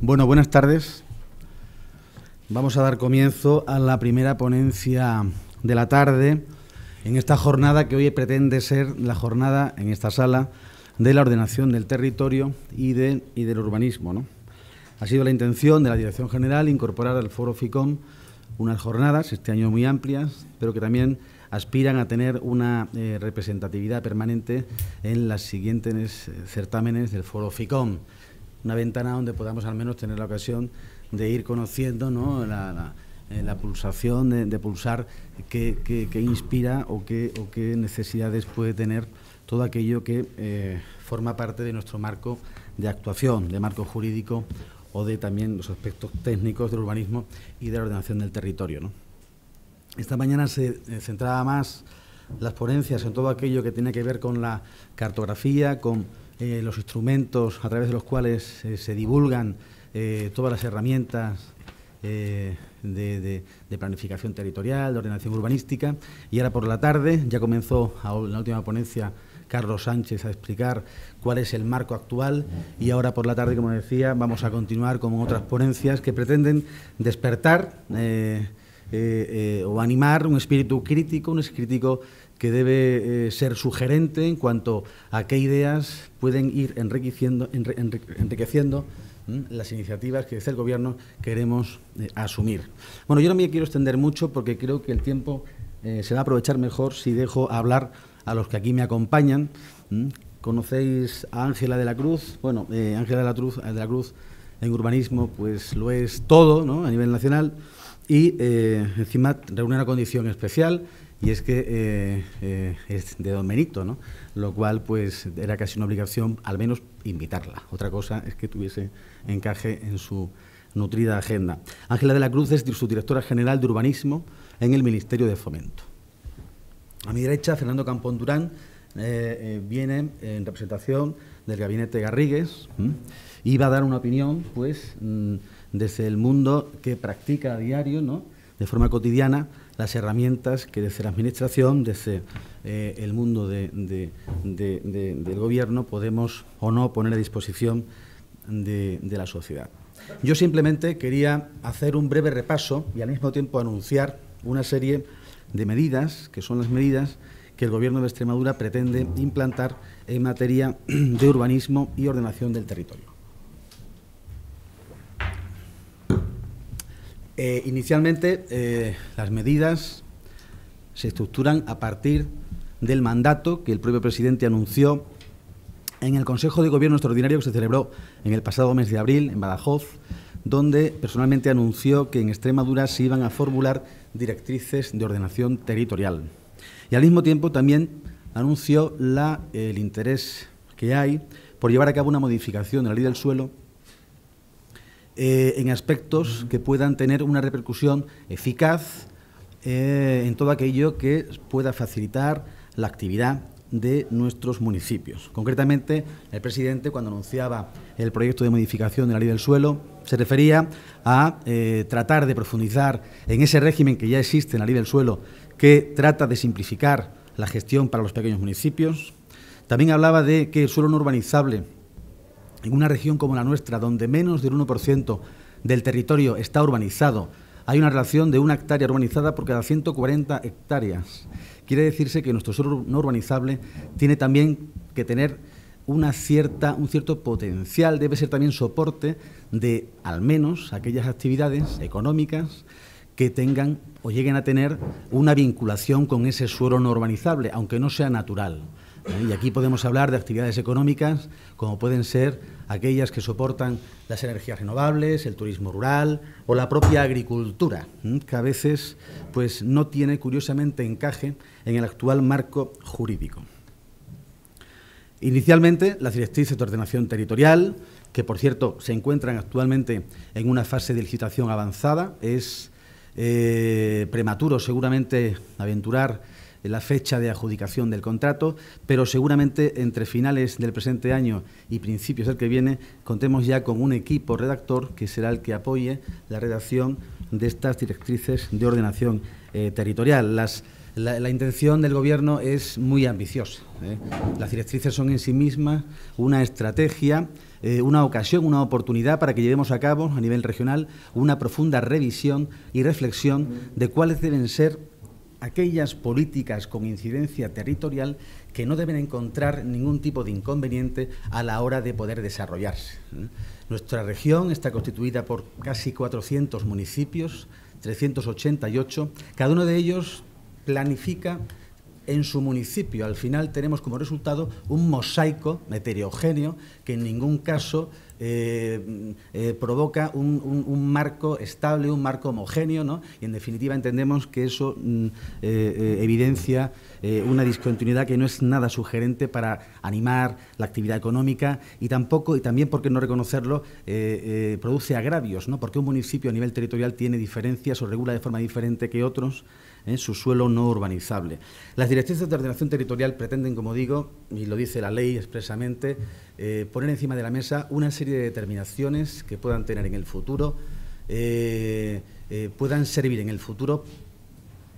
Bueno, buenas tardes. Vamos a dar comienzo a la primera ponencia de la tarde en esta jornada que hoy pretende ser la jornada en esta sala de la ordenación del territorio y del urbanismo, ¿no? Ha sido la intención de la Dirección General incorporar al Foro FICOM unas jornadas, este año muy amplias, pero que también aspiran a tener una representatividad permanente en las siguientes certámenes del Foro FICOM. Una ventana donde podamos al menos tener la ocasión de ir conociendo, ¿no?, la pulsación, de pulsar qué inspira o qué necesidades puede tener todo aquello que forma parte de nuestro marco de actuación, de marco jurídico o de también los aspectos técnicos del urbanismo y de la ordenación del territorio, ¿no? Esta mañana se centraba más las ponencias en todo aquello que tiene que ver con la cartografía, con los instrumentos a través de los cuales se divulgan todas las herramientas de planificación territorial, de ordenación urbanística, y ahora por la tarde ya comenzó en la última ponencia Carlos Sánchez a explicar cuál es el marco actual, y ahora por la tarde, como decía, vamos a continuar con otras ponencias que pretenden despertar o animar un espíritu crítico, que debe ser sugerente en cuanto a qué ideas pueden ir enriqueciendo las iniciativas que desde el Gobierno queremos asumir. Bueno, yo no me quiero extender mucho porque creo que el tiempo se va a aprovechar mejor si dejo hablar a los que aquí me acompañan. ¿Conocéis a Ángela de la Cruz? Bueno, Ángela de la Cruz en urbanismo pues lo es todo, ¿no?, a nivel nacional, y encima reúne una condición especial, y es que es de Don Benito, ¿no?, lo cual pues era casi una obligación al menos invitarla. Otra cosa es que tuviese encaje en su nutrida agenda. Ángela de la Cruz es subdirectora general de urbanismo en el Ministerio de Fomento. A mi derecha, Fernando Campón Durán viene en representación del Gabinete Garrigues y va a dar una opinión pues desde el mundo que practica a diario, ¿no?, de forma cotidiana, las herramientas que desde la Administración, desde el mundo del Gobierno, podemos o no poner a disposición de la sociedad. Yo simplemente quería hacer un breve repaso y al mismo tiempo anunciar una serie de medidas, que son las medidas que el Gobierno de Extremadura pretende implantar en materia de urbanismo y ordenación del territorio. Inicialmente, las medidas se estructuran a partir del mandato que el propio presidente anunció en el Consejo de Gobierno Extraordinario que se celebró en el pasado mes de abril en Badajoz, donde personalmente anunció que en Extremadura se iban a formular directrices de ordenación territorial. Y al mismo tiempo también anunció el interés que hay por llevar a cabo una modificación de la ley del suelo en aspectos que puedan tener una repercusión eficaz en todo aquello que pueda facilitar la actividad de nuestros municipios. Concretamente, el presidente, cuando anunciaba el proyecto de modificación de la ley del suelo, se refería a tratar de profundizar en ese régimen que ya existe en la ley del suelo, que trata de simplificar la gestión para los pequeños municipios. También hablaba de que el suelo no urbanizable en una región como la nuestra, donde menos del 1% del territorio está urbanizado, hay una relación de 1 hectárea urbanizada por cada 140 hectáreas. Quiere decirse que nuestro suelo no urbanizable tiene también que tener un cierto potencial, debe ser también soporte de al menos aquellas actividades económicas que tengan o lleguen a tener una vinculación con ese suelo no urbanizable, aunque no sea natural. Y aquí podemos hablar de actividades económicas como pueden ser aquellas que soportan las energías renovables, el turismo rural o la propia agricultura, que a veces pues, no tiene, curiosamente, encaje en el actual marco jurídico. Inicialmente, las directrices de ordenación territorial, que por cierto se encuentran actualmente en una fase de licitación avanzada, es prematuro seguramente aventurar la fecha de adjudicación del contrato, pero seguramente entre finales del presente año y principios del que viene contemos ya con un equipo redactor que será el que apoye la redacción de estas directrices de ordenación territorial. Las La intención del Gobierno es muy ambiciosa. Las directrices son en sí mismas una estrategia, una ocasión, una oportunidad para que llevemos a cabo a nivel regional una profunda revisión y reflexión de cuáles deben ser aquellas políticas con incidencia territorial que no deben encontrar ningún tipo de inconveniente a la hora de poder desarrollarse. Nuestra región está constituida por casi 400 municipios, 388, cada uno de ellos planifica en su municipio. Al final tenemos como resultado un mosaico heterogéneo que en ningún caso provoca un marco estable, un marco homogéneo, ¿no? Y en definitiva entendemos que eso evidencia una discontinuidad que no es nada sugerente para animar la actividad económica y también, por qué no reconocerlo, produce agravios, ¿no? Porque un municipio a nivel territorial tiene diferencias o regula de forma diferente que otros su suelo no urbanizable. Las directrices de ordenación territorial pretenden, como digo, y lo dice la ley expresamente, poner encima de la mesa una serie de determinaciones que puedan tener en el futuro, puedan servir en el futuro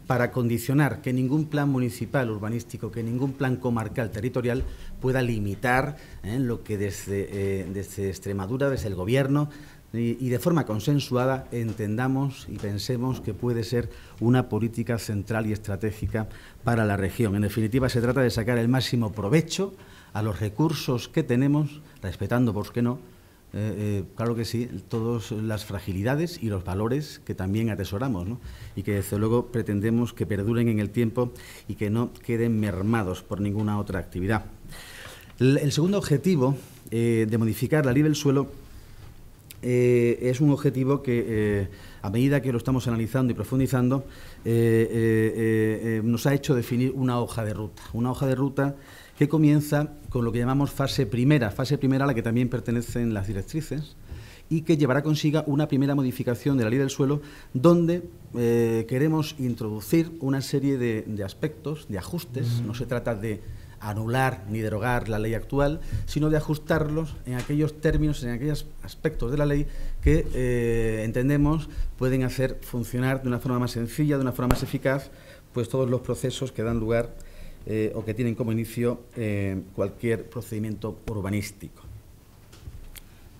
para condicionar que ningún plan municipal urbanístico, que ningún plan comarcal territorial pueda limitar lo que desde Extremadura, desde el Gobierno, y de forma consensuada entendamos y pensemos que puede ser una política central y estratégica para la región. En definitiva, se trata de sacar el máximo provecho a los recursos que tenemos, respetando, ¿por qué no?, claro que sí, todas las fragilidades y los valores que también atesoramos, ¿no? Y que desde luego pretendemos que perduren en el tiempo y que no queden mermados por ninguna otra actividad. El segundo objetivo de modificar la ley del suelo es un objetivo que, a medida que lo estamos analizando y profundizando, nos ha hecho definir una hoja de ruta que comienza con lo que llamamos fase primera a la que también pertenecen las directrices, y que llevará consigo una primera modificación de la ley del suelo, donde queremos introducir una serie de aspectos, de ajustes. No se trata de anular ni derogar la ley actual, sino de ajustarlos en aquellos términos, en aquellos aspectos de la ley que entendemos pueden hacer funcionar de una forma más sencilla, de una forma más eficaz, pues todos los procesos que dan lugar o que tienen como inicio cualquier procedimiento urbanístico.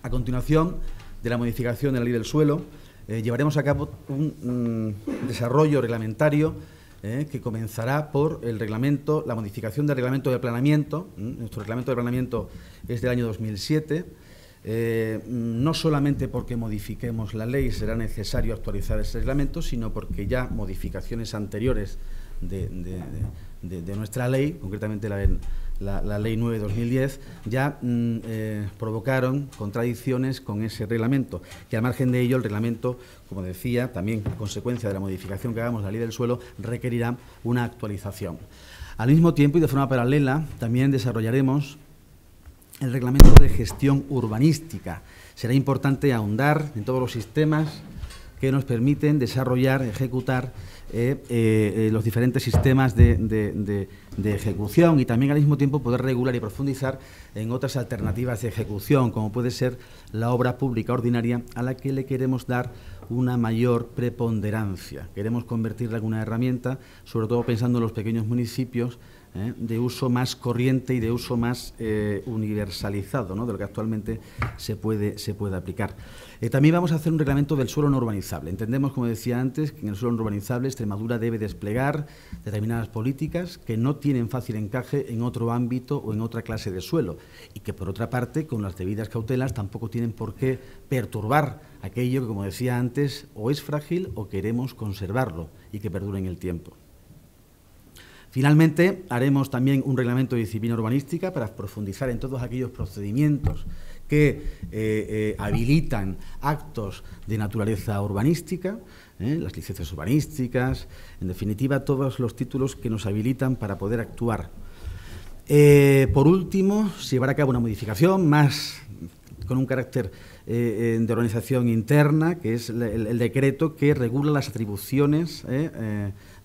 A continuación de la modificación de la ley del suelo, llevaremos a cabo un desarrollo reglamentario que comenzará por la modificación del reglamento de planeamiento. Nuestro reglamento de planeamiento es del año 2007. No solamente porque modifiquemos la ley será necesario actualizar ese reglamento, sino porque ya modificaciones anteriores de nuestra ley, concretamente la Ley 9/2010, ya provocaron contradicciones con ese reglamento, y al margen de ello el reglamento, como decía, también a consecuencia de la modificación que hagamos de la ley del suelo, requerirá una actualización. Al mismo tiempo y de forma paralela también desarrollaremos el reglamento de gestión urbanística. Será importante ahondar en todos los sistemas que nos permiten desarrollar, ejecutar los diferentes sistemas de ejecución, y también al mismo tiempo poder regular y profundizar en otras alternativas de ejecución, como puede ser la obra pública ordinaria, a la que le queremos dar una mayor preponderancia. Queremos convertirla en una herramienta, sobre todo pensando en los pequeños municipios, de uso más corriente y de uso más universalizado, ¿no?, de lo que actualmente se puede aplicar. También vamos a hacer un reglamento del suelo no urbanizable. Entendemos, como decía antes, que en el suelo no urbanizable Extremadura debe desplegar determinadas políticas que no tienen fácil encaje en otro ámbito o en otra clase de suelo, y que, por otra parte, con las debidas cautelas, tampoco tienen por qué perturbar aquello que, como decía antes, o es frágil o queremos conservarlo y que perdure en el tiempo. Finalmente, haremos también un reglamento de disciplina urbanística para profundizar en todos aquellos procedimientos que habilitan actos de naturaleza urbanística, las licencias urbanísticas, en definitiva, todos los títulos que nos habilitan para poder actuar. Por último, se llevará a cabo una modificación más con un carácter de organización interna, que es el decreto que regula las atribuciones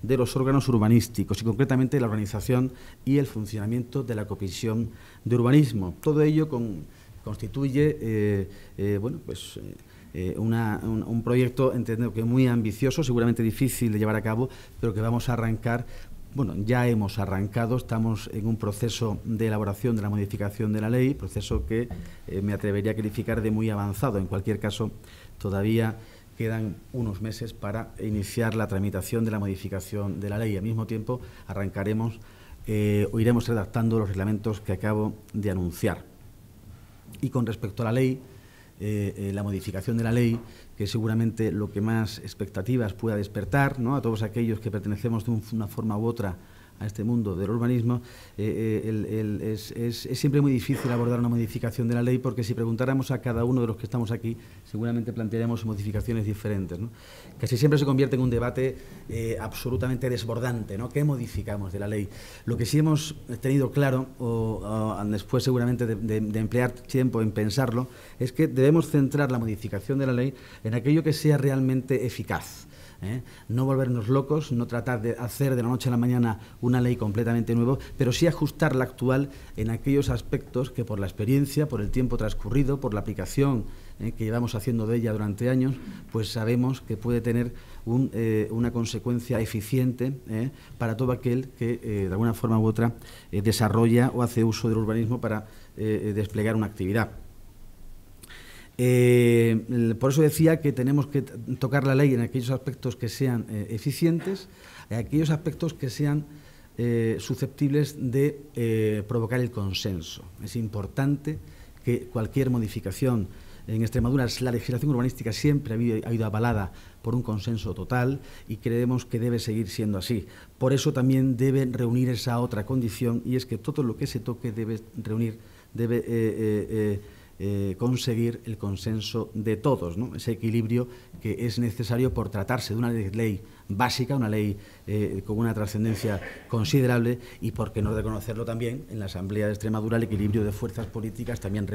de los órganos urbanísticos, y concretamente la organización y el funcionamiento de la Comisión de Urbanismo. Todo ello constituye un proyecto, entiendo que muy ambicioso, seguramente difícil de llevar a cabo, pero que vamos a arrancar bueno, ya hemos arrancado, estamos en un proceso de elaboración de la modificación de la ley, proceso que me atrevería a calificar de muy avanzado. En cualquier caso, todavía quedan unos meses para iniciar la tramitación de la modificación de la ley. Al mismo tiempo, arrancaremos o iremos redactando los reglamentos que acabo de anunciar. Y con respecto a la ley, la modificación de la ley, que seguramente lo que más expectativas pueda despertar, ¿no?, a todos aquellos que pertenecemos de una forma u otra a este mundo del urbanismo, es siempre muy difícil abordar una modificación de la ley, porque si preguntáramos a cada uno de los que estamos aquí, seguramente plantearemos modificaciones diferentes, ¿no? Casi siempre se convierte en un debate absolutamente desbordante, ¿no? ¿Qué modificamos de la ley? Lo que sí hemos tenido claro, después seguramente de emplear tiempo en pensarlo, es que debemos centrar la modificación de la ley en aquello que sea realmente eficaz. No volvernos locos, no tratar de hacer de la noche a la mañana una ley completamente nueva, pero sí ajustar la actual en aquellos aspectos que por la experiencia, por el tiempo transcurrido, por la aplicación que llevamos haciendo de ella durante años, pues sabemos que puede tener una consecuencia eficiente para todo aquel que de alguna forma u otra desarrolla o hace uso del urbanismo para desplegar una actividad. Por eso decía que tenemos que tocar la ley en aquellos aspectos que sean eficientes, en aquellos aspectos que sean susceptibles de provocar el consenso. Es importante que cualquier modificación en Extremadura, la legislación urbanística siempre ha ido avalada por un consenso total y creemos que debe seguir siendo así. Por eso también debe reunir esa otra condición, y es que todo lo que se toque debe conseguir el consenso de todos, ¿no? Ese equilibrio que es necesario por tratarse de una ley básica, una ley con una trascendencia considerable, y por qué no reconocerlo también en la Asamblea de Extremadura. El equilibrio de fuerzas políticas también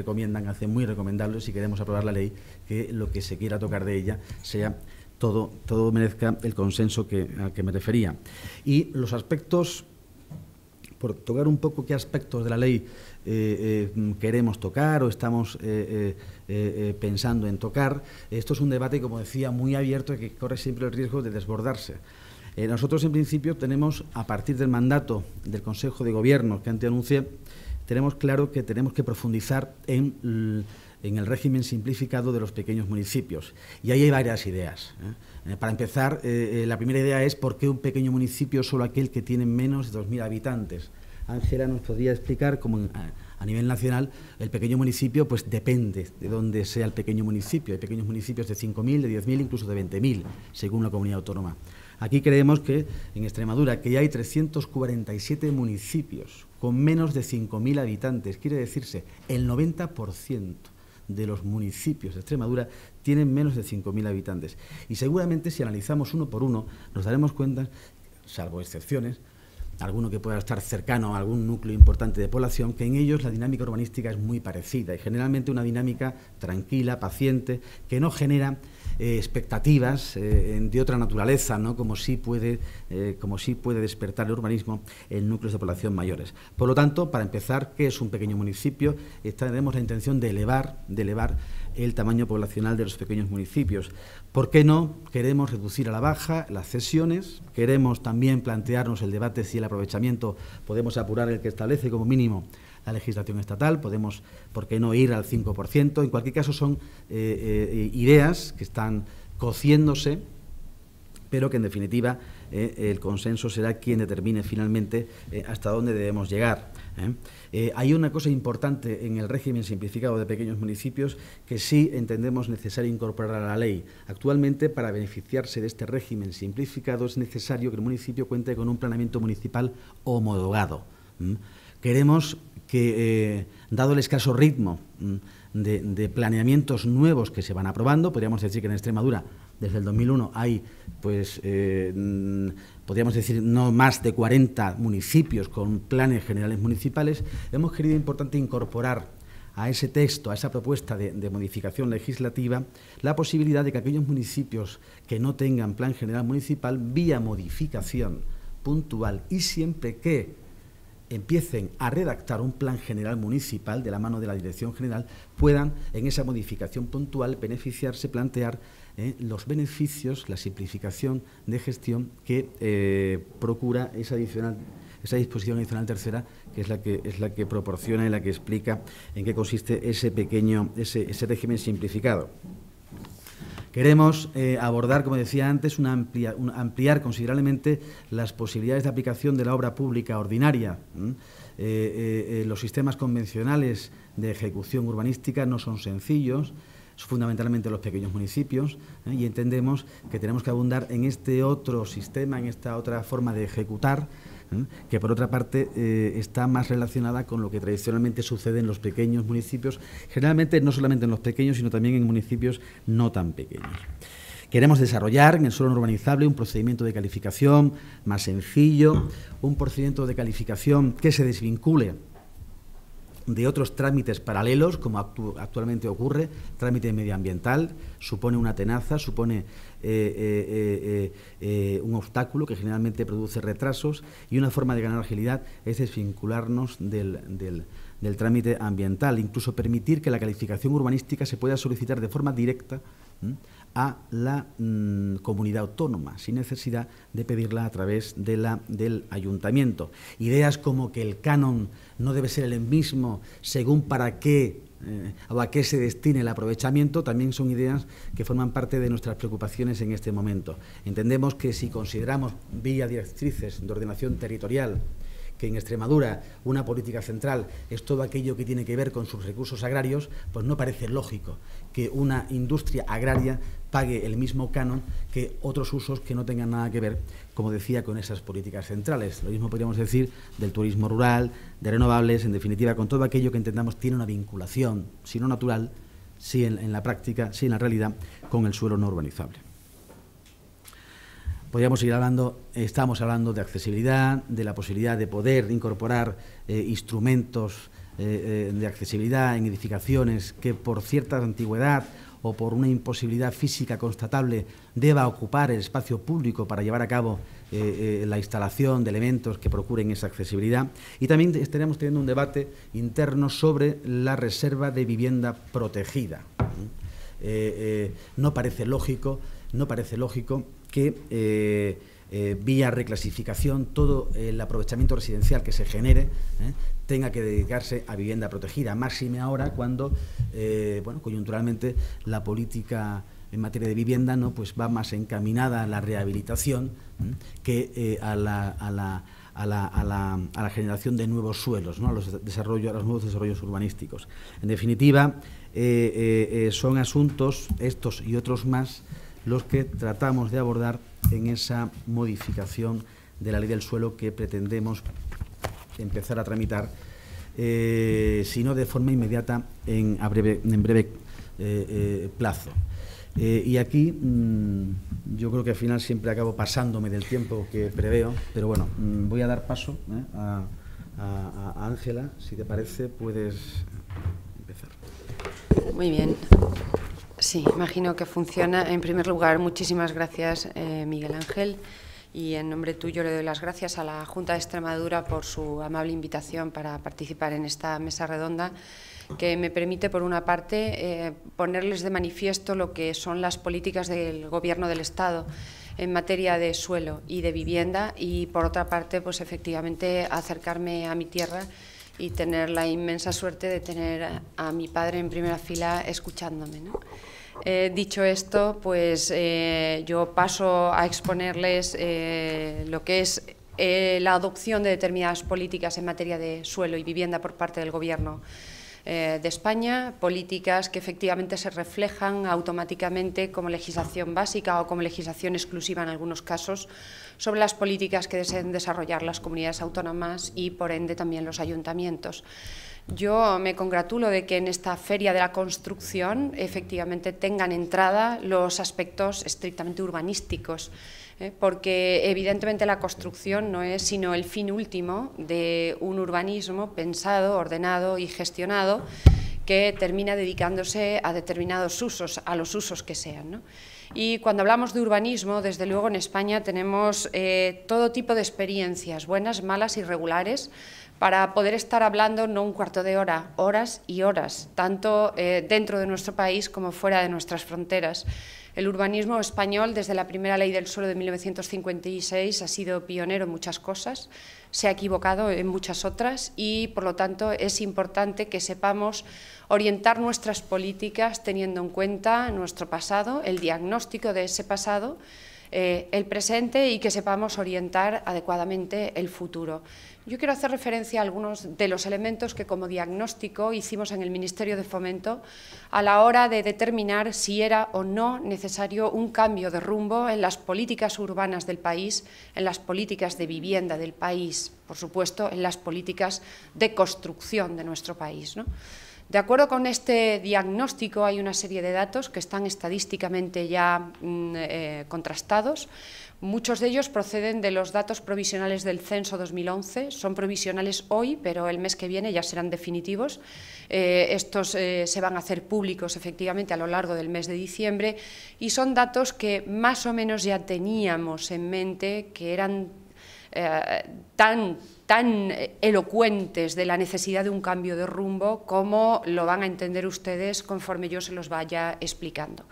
hacen muy recomendable, si queremos aprobar la ley, que lo que se quiera tocar de ella sea todo merezca el consenso al que me refería. Y los aspectos, por tocar un poco qué aspectos de la ley queremos tocar o estamos pensando en tocar. Esto es un debate, como decía, muy abierto y que corre siempre el riesgo de desbordarse. Nosotros, en principio, tenemos, a partir del mandato del Consejo de Gobierno que antes anuncié, tenemos claro que tenemos que profundizar en el régimen simplificado de los pequeños municipios. Y ahí hay varias ideas. Para empezar, la primera idea es por qué un pequeño municipio es solo aquel que tiene menos de 2.000 habitantes. Ángela nos podría explicar cómo a nivel nacional el pequeño municipio pues depende de dónde sea el pequeño municipio. Hay pequeños municipios de 5.000, de 10.000, incluso de 20.000, según la comunidad autónoma. Aquí creemos que en Extremadura, que ya hay 347 municipios con menos de 5.000 habitantes, quiere decirse el 90% de los municipios de Extremadura tienen menos de 5.000 habitantes. Y seguramente, si analizamos uno por uno, nos daremos cuenta, salvo excepciones, alguno que pueda estar cercano a algún núcleo importante de población, que en ellos la dinámica urbanística es muy parecida y generalmente una dinámica tranquila, paciente, que no genera expectativas de otra naturaleza, ¿no?, como sí puede despertar el urbanismo en núcleos de población mayores. Por lo tanto, para empezar, ¿qué es un pequeño municipio? Tenemos la intención de elevar el tamaño poblacional de los pequeños municipios. ¿Por qué no queremos reducir a la baja las cesiones? Queremos también plantearnos el debate si el aprovechamiento podemos apurar el que establece como mínimo la legislación estatal, podemos, ¿por qué no ir al 5%? En cualquier caso, son ideas que están cociéndose, pero que en definitiva el consenso será quien determine finalmente hasta dónde debemos llegar. Hay una cosa importante en el régimen simplificado de pequeños municipios que sí entendemos necesario incorporar a la ley. Actualmente, para beneficiarse de este régimen simplificado, es necesario que el municipio cuente con un planeamiento municipal homologado. Queremos que, dado el escaso ritmo de planeamientos nuevos que se van aprobando, podríamos decir que en Extremadura desde el 2001 hay, pues, podríamos decir, no más de 40 municipios con planes generales municipales, hemos querido importante incorporar a ese texto, a esa propuesta de modificación legislativa, la posibilidad de que aquellos municipios que no tengan plan general municipal, vía modificación puntual y siempre que empiecen a redactar un plan general municipal de la mano de la Dirección General, puedan en esa modificación puntual beneficiarse, plantear los beneficios, la simplificación de gestión que procura esa disposición adicional tercera, que es la que proporciona y la que explica en qué consiste ese régimen simplificado. Queremos abordar, como decía antes, ampliar considerablemente las posibilidades de aplicación de la obra pública ordinaria. Los sistemas convencionales de ejecución urbanística no son sencillos, fundamentalmente los pequeños municipios, y entendemos que tenemos que abundar en este otro sistema, en esta otra forma de ejecutar, que por otra parte está más relacionada con lo que tradicionalmente sucede en los pequeños municipios, generalmente no solamente en los pequeños, sino también en municipios no tan pequeños. Queremos desarrollar en el suelo no urbanizable un procedimiento de calificación más sencillo, un procedimiento de calificación que se desvincule de otros trámites paralelos, como actualmente ocurre. Trámite medioambiental supone una tenaza, supone un obstáculo que generalmente produce retrasos, y una forma de ganar agilidad es desvincularnos del trámite ambiental, incluso permitir que la calificación urbanística se pueda solicitar de forma directa a la comunidad autónoma, sin necesidad de pedirla a través del ayuntamiento. Ideas como que el canon no debe ser el mismo según para qué o a qué se destine el aprovechamiento, también son ideas que forman parte de nuestras preocupaciones en este momento. Entendemos que si consideramos vías directrices de ordenación territorial, que en Extremadura una política central es todo aquello que tiene que ver con sus recursos agrarios, pues no parece lógico que una industria agraria pague el mismo canon que otros usos que no tengan nada que ver, como decía, con esas políticas centrales. Lo mismo podríamos decir del turismo rural, de renovables, en definitiva, con todo aquello que entendamos tiene una vinculación, si no natural, sí en la práctica, sí en la realidad, con el suelo no urbanizable. Podríamos seguir hablando, estamos hablando de accesibilidad, de la posibilidad de poder incorporar instrumentos de accesibilidad en edificaciones que por cierta antigüedad o por una imposibilidad física constatable deba ocupar el espacio público para llevar a cabo la instalación de elementos que procuren esa accesibilidad. Y también estaríamos teniendo un debate interno sobre la reserva de vivienda protegida. No parece lógico que vía reclasificación todo el aprovechamiento residencial que se genere tenga que dedicarse a vivienda protegida, máxime ahora cuando coyunturalmente la política en materia de vivienda pues va más encaminada a la rehabilitación que a la generación de nuevos suelos, ¿no? a los nuevos desarrollos urbanísticos. En definitiva, son asuntos, estos y otros más, los que tratamos de abordar en esa modificación de la ley del suelo que pretendemos empezar a tramitar, si no de forma inmediata, en breve plazo. Y aquí yo creo que al final siempre acabo pasándome del tiempo que preveo, pero bueno, voy a dar paso a Ángela. Si te parece, puedes empezar. Muy bien. Sí, imagino que funciona. En primer lugar, muchísimas gracias, Miguel Ángel, y en nombre tuyo le doy las gracias a la Junta de Extremadura por su amable invitación para participar en esta mesa redonda, que me permite, por una parte, ponerles de manifiesto lo que son las políticas del Gobierno del Estado en materia de suelo y de vivienda, y por otra parte, pues efectivamente, acercarme a mi tierra y tener la inmensa suerte de tener a mi padre en primera fila escuchándome, ¿no? Dicho esto, pues yo paso a exponerles lo que es la adopción de determinadas políticas en materia de suelo y vivienda por parte del Gobierno de España, políticas que efectivamente se reflejan automáticamente como legislación básica o como legislación exclusiva en algunos casos sobre las políticas que deseen desarrollar las comunidades autónomas y, por ende, también los ayuntamientos. Yo me congratulo de que en esta Feria de la Construcción efectivamente tengan entrada los aspectos estrictamente urbanísticos, porque evidentemente la construcción no es sino el fin último de un urbanismo pensado, ordenado y gestionado que termina dedicándose a determinados usos, a los usos que sean, ¿no? Y cuando hablamos de urbanismo, desde luego en España tenemos todo tipo de experiencias, buenas, malas y regulares, para poder estar hablando no un cuarto de hora, horas y horas, tanto dentro de nuestro país como fuera de nuestras fronteras, El urbanismo español, desde la primera ley del suelo de 1956, ha sido pionero en muchas cosas, se ha equivocado en muchas otras y, por lo tanto, es importante que sepamos orientar nuestras políticas teniendo en cuenta nuestro pasado, el diagnóstico de ese pasado, el presente y que sepamos orientar adecuadamente el futuro. Yo quiero hacer referencia a algunos de los elementos que como diagnóstico hicimos en el Ministerio de Fomento a la hora de determinar si era o no necesario un cambio de rumbo en las políticas urbanas del país, en las políticas de vivienda del país, por supuesto, en las políticas de construcción de nuestro país, ¿no? De acuerdo con este diagnóstico hay una serie de datos que están estadísticamente ya contrastados. Muchos de ellos proceden de los datos provisionales del Censo 2011, son provisionales hoy, pero el mes que viene ya serán definitivos. Estos se van a hacer públicos efectivamente a lo largo del mes de diciembre y son datos que más o menos ya teníamos en mente, que eran tan elocuentes de la necesidad de un cambio de rumbo como lo van a entender ustedes conforme yo se los vaya explicando.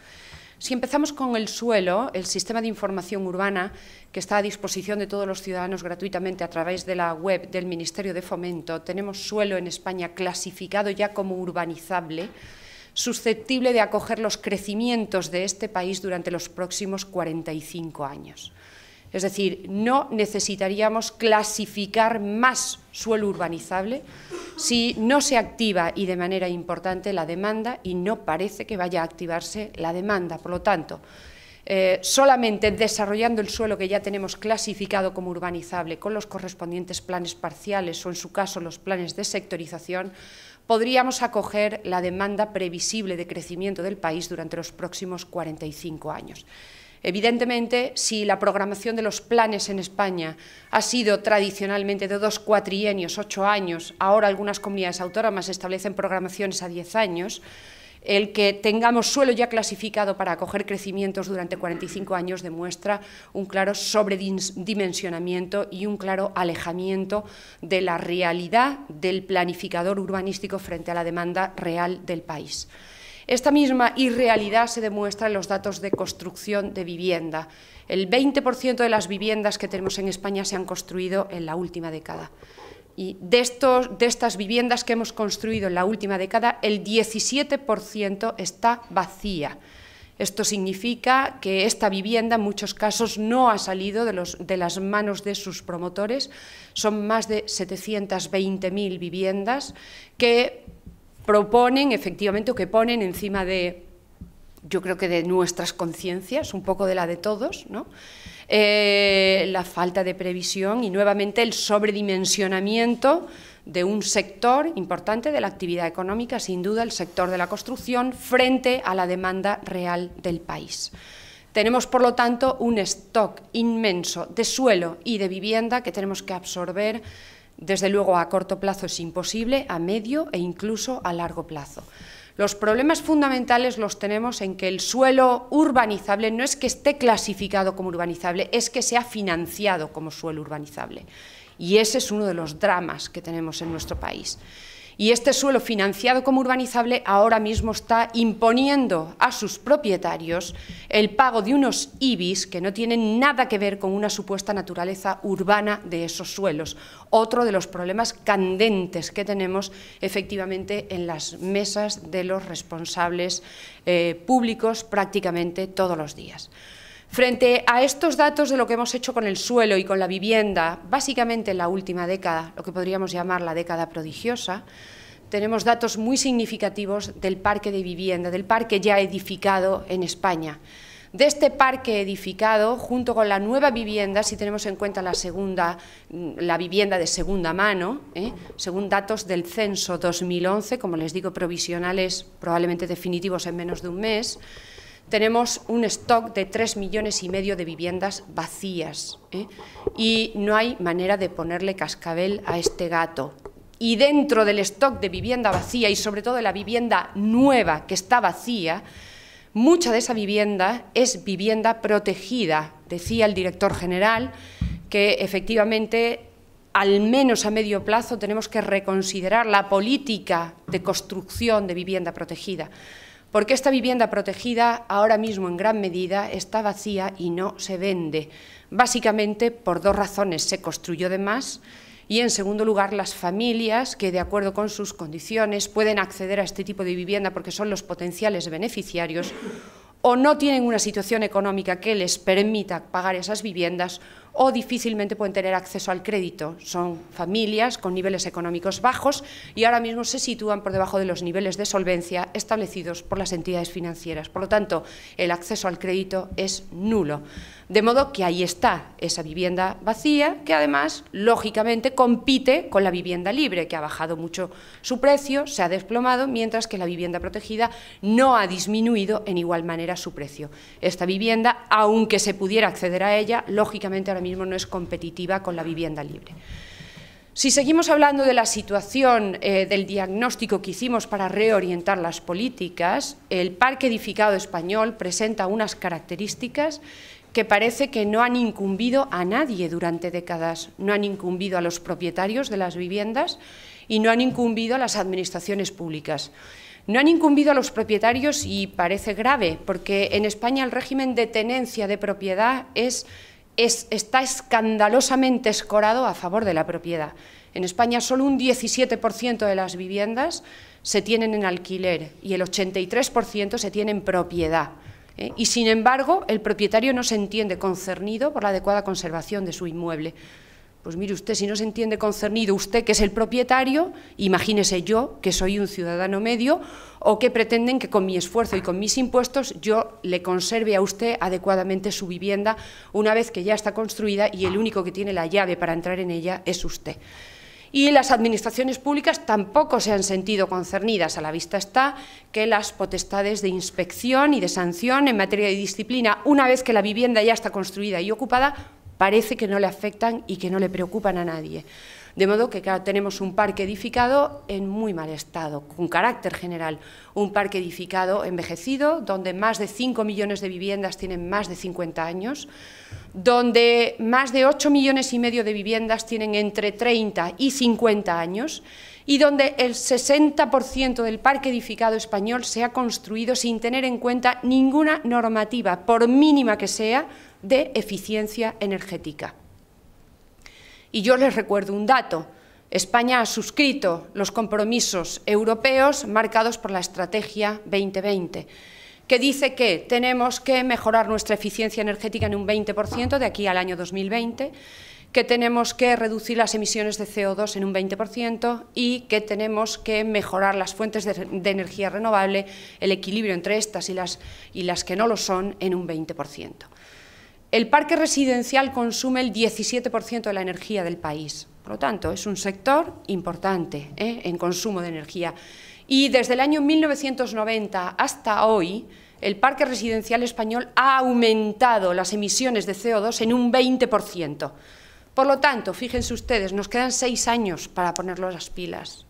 Si empezamos con el suelo, el sistema de información urbana que está a disposición de todos los ciudadanos gratuitamente a través de la web del Ministerio de Fomento, tenemos suelo en España clasificado ya como urbanizable, susceptible de acoger los crecimientos de este país durante los próximos 45 años. Es decir, no necesitaríamos clasificar más suelo urbanizable si no se activa y de manera importante la demanda, y no parece que vaya a activarse la demanda. Por lo tanto, solamente desarrollando el suelo que ya tenemos clasificado como urbanizable con los correspondientes planes parciales o, en su caso, los planes de sectorización, podríamos acoger la demanda previsible de crecimiento del país durante los próximos 45 años. Evidentemente, si la programación de los planes en España ha sido tradicionalmente de 2 cuatrienios, 8 años, ahora algunas comunidades autónomas establecen programaciones a 10 años, el que tengamos suelo ya clasificado para acoger crecimientos durante 45 años demuestra un claro sobredimensionamiento y un claro alejamiento de la realidad del planificador urbanístico frente a la demanda real del país. Esta misma irrealidad se demuestra en los datos de construcción de vivienda. El 20% de las viviendas que tenemos en España se han construido en la última década. Y de estas viviendas que hemos construido en la última década, el 17% está vacía. Esto significa que esta vivienda en muchos casos no ha salido de las manos de sus promotores. Son más de 720.000 viviendas que proponen, efectivamente, o que ponen encima de, yo creo que de nuestras conciencias, un poco de la de todos, ¿no? La falta de previsión y, nuevamente, el sobredimensionamiento de un sector importante de la actividad económica, sin duda el sector de la construcción, frente a la demanda real del país. Tenemos, por lo tanto, un stock inmenso de suelo y de vivienda que tenemos que absorber. Desde luego, a corto plazo es imposible, a medio e incluso a largo plazo. Los problemas fundamentales los tenemos en que el suelo urbanizable no es que esté clasificado como urbanizable, es que se ha financiado como suelo urbanizable. Y ese es uno de los dramas que tenemos en nuestro país. Y este suelo financiado como urbanizable ahora mismo está imponiendo a sus propietarios el pago de unos IBIs que no tienen nada que ver con una supuesta naturaleza urbana de esos suelos. Otro de los problemas candentes que tenemos efectivamente en las mesas de los responsables públicos prácticamente todos los días. Frente a estos datos de lo que hemos hecho con el suelo y con la vivienda, básicamente en la última década, lo que podríamos llamar la década prodigiosa, tenemos datos muy significativos del parque de vivienda, del parque ya edificado en España. De este parque edificado, junto con la nueva vivienda, si tenemos en cuenta la vivienda de segunda mano, según datos del Censo 2011, como les digo, provisionales, probablemente definitivos en menos de un mes, tenemos un stock de 3,5 millones de viviendas vacías, y no hay manera de ponerle cascabel a este gato. Y dentro del stock de vivienda vacía y sobre todo de la vivienda nueva que está vacía, mucha de esa vivienda es vivienda protegida. Decía el director general que efectivamente, al menos a medio plazo, tenemos que reconsiderar la política de construcción de vivienda protegida, porque esta vivienda protegida ahora mismo en gran medida está vacía y no se vende, básicamente por dos razones: se construyó de más y, en segundo lugar, las familias que, de acuerdo con sus condiciones, pueden acceder a este tipo de vivienda porque son los potenciales beneficiarios, o no tienen una situación económica que les permita pagar esas viviendas, o difícilmente pueden tener acceso al crédito. Son familias con niveles económicos bajos y ahora mismo se sitúan por debajo de los niveles de solvencia establecidos por las entidades financieras. Por lo tanto, el acceso al crédito es nulo. De modo que ahí está esa vivienda vacía, que además, lógicamente, compite con la vivienda libre, que ha bajado mucho su precio, se ha desplomado, mientras que la vivienda protegida no ha disminuido en igual manera su precio. Esta vivienda, aunque se pudiera acceder a ella, lógicamente ahora mismo no es competitiva con la vivienda libre. Si seguimos hablando de la situación del diagnóstico que hicimos para reorientar las políticas, el parque edificado español presenta unas características que parece que no han incumbido a nadie durante décadas. No han incumbido a los propietarios de las viviendas y no han incumbido a las administraciones públicas. No han incumbido a los propietarios, y parece grave, porque en España el régimen de tenencia de propiedad está escandalosamente escorado a favor de la propiedad. En España solo un 17% de las viviendas se tienen en alquiler y el 83% se tiene en propiedad. Y, sin embargo, el propietario no se entiende concernido por la adecuada conservación de su inmueble. Pues mire usted, si no se entiende concernido usted, que es el propietario, imagínese yo, que soy un ciudadano medio, o que pretenden que con mi esfuerzo y con mis impuestos yo le conserve a usted adecuadamente su vivienda una vez que ya está construida y el único que tiene la llave para entrar en ella es usted. Y las administraciones públicas tampoco se han sentido concernidas. A la vista está que las potestades de inspección y de sanción en materia de disciplina, una vez que la vivienda ya está construida y ocupada, parece que no le afectan y que no le preocupan a nadie. De modo que, claro, tenemos un parque edificado en muy mal estado, con carácter general, un parque edificado envejecido, donde más de 5 millones de viviendas tienen más de 50 años, donde más de 8,5 millones de viviendas tienen entre 30 y 50 años, y donde el 60% del parque edificado español se ha construido sin tener en cuenta ninguna normativa, por mínima que sea, de eficiencia energética. Y yo les recuerdo un dato: España ha suscrito los compromisos europeos marcados por la Estrategia 2020, que dice que tenemos que mejorar nuestra eficiencia energética en un 20% de aquí al año 2020, que tenemos que reducir las emisiones de CO2 en un 20% y que tenemos que mejorar las fuentes de energía renovable, el equilibrio entre estas y las que no lo son, en un 20%. El parque residencial consume el 17% de la energía del país. Por lo tanto, es un sector importante en consumo de energía. Y desde el año 1990 hasta hoy, el parque residencial español ha aumentado las emisiones de CO2 en un 20%. Por lo tanto, fíjense ustedes, nos quedan 6 años para ponernos las pilas,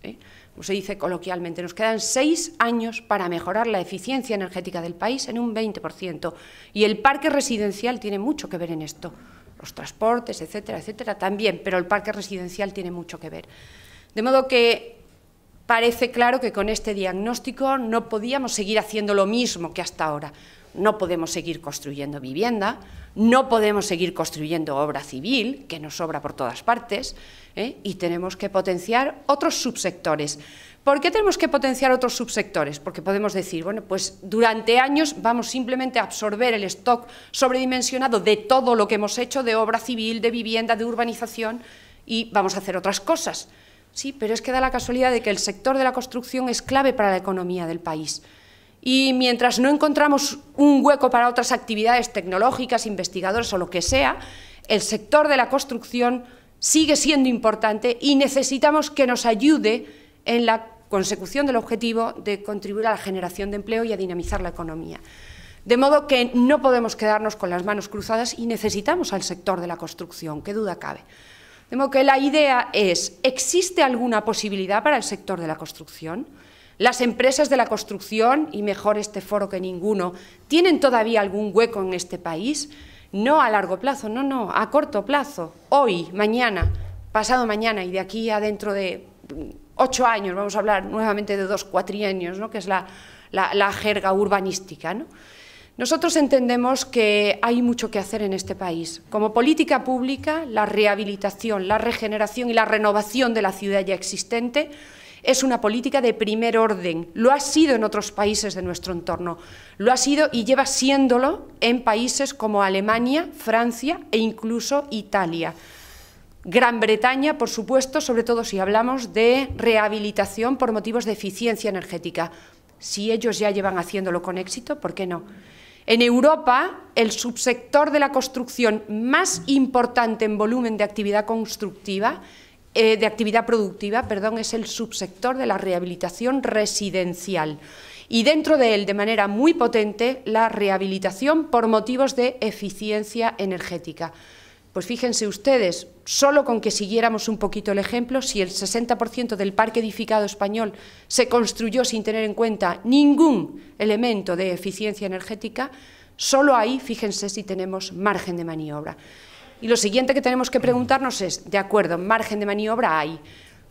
como se dice coloquialmente, nos quedan 6 años para mejorar la eficiencia energética del país en un 20%. Y el parque residencial tiene mucho que ver en esto. Los transportes, etcétera, etcétera, también, pero el parque residencial tiene mucho que ver. De modo que parece claro que con este diagnóstico no podíamos seguir haciendo lo mismo que hasta ahora. No podemos seguir construyendo vivienda, no podemos seguir construyendo obra civil, que nos sobra por todas partes, y tenemos que potenciar otros subsectores. ¿Por qué tenemos que potenciar otros subsectores? Porque podemos decir, bueno, pues durante años vamos simplemente a absorber el stock sobredimensionado de todo lo que hemos hecho, de obra civil, de vivienda, de urbanización, y vamos a hacer otras cosas. Sí, pero es que da la casualidad de que el sector de la construcción es clave para la economía del país. Y mientras no encontramos un hueco para otras actividades tecnológicas, investigadoras o lo que sea, el sector de la construcción sigue siendo importante y necesitamos que nos ayude en la consecución del objetivo de contribuir a la generación de empleo y a dinamizar la economía. De modo que no podemos quedarnos con las manos cruzadas y necesitamos al sector de la construcción, qué duda cabe. De modo que la idea es, ¿existe alguna posibilidad para el sector de la construcción? ¿Las empresas de la construcción, y mejor este foro que ninguno, tienen todavía algún hueco en este país? No a largo plazo, no, a corto plazo, hoy, mañana, pasado mañana y de aquí a dentro de 8 años, vamos a hablar nuevamente de 2 cuatrienios, ¿no?, que es la jerga urbanística, ¿no? Nosotros entendemos que hay mucho que hacer en este país. Como política pública, la rehabilitación, la regeneración y la renovación de la ciudad ya existente es una política de primer orden. Lo ha sido en otros países de nuestro entorno. Lo ha sido y lleva siéndolo en países como Alemania, Francia e incluso Italia. Gran Bretaña, por supuesto, sobre todo si hablamos de rehabilitación por motivos de eficiencia energética. Si ellos ya llevan haciéndolo con éxito, ¿por qué no? En Europa, el subsector de la construcción más importante en volumen de actividad constructiva, es el subsector de la rehabilitación residencial. Y dentro de él, de manera muy potente, la rehabilitación por motivos de eficiencia energética. Pues fíjense ustedes, solo con que siguiéramos un poquito el ejemplo, si el 60% del parque edificado español se construyó sin tener en cuenta ningún elemento de eficiencia energética, solo ahí, fíjense si tenemos margen de maniobra. Y lo siguiente que tenemos que preguntarnos es, de acuerdo, margen de maniobra hay,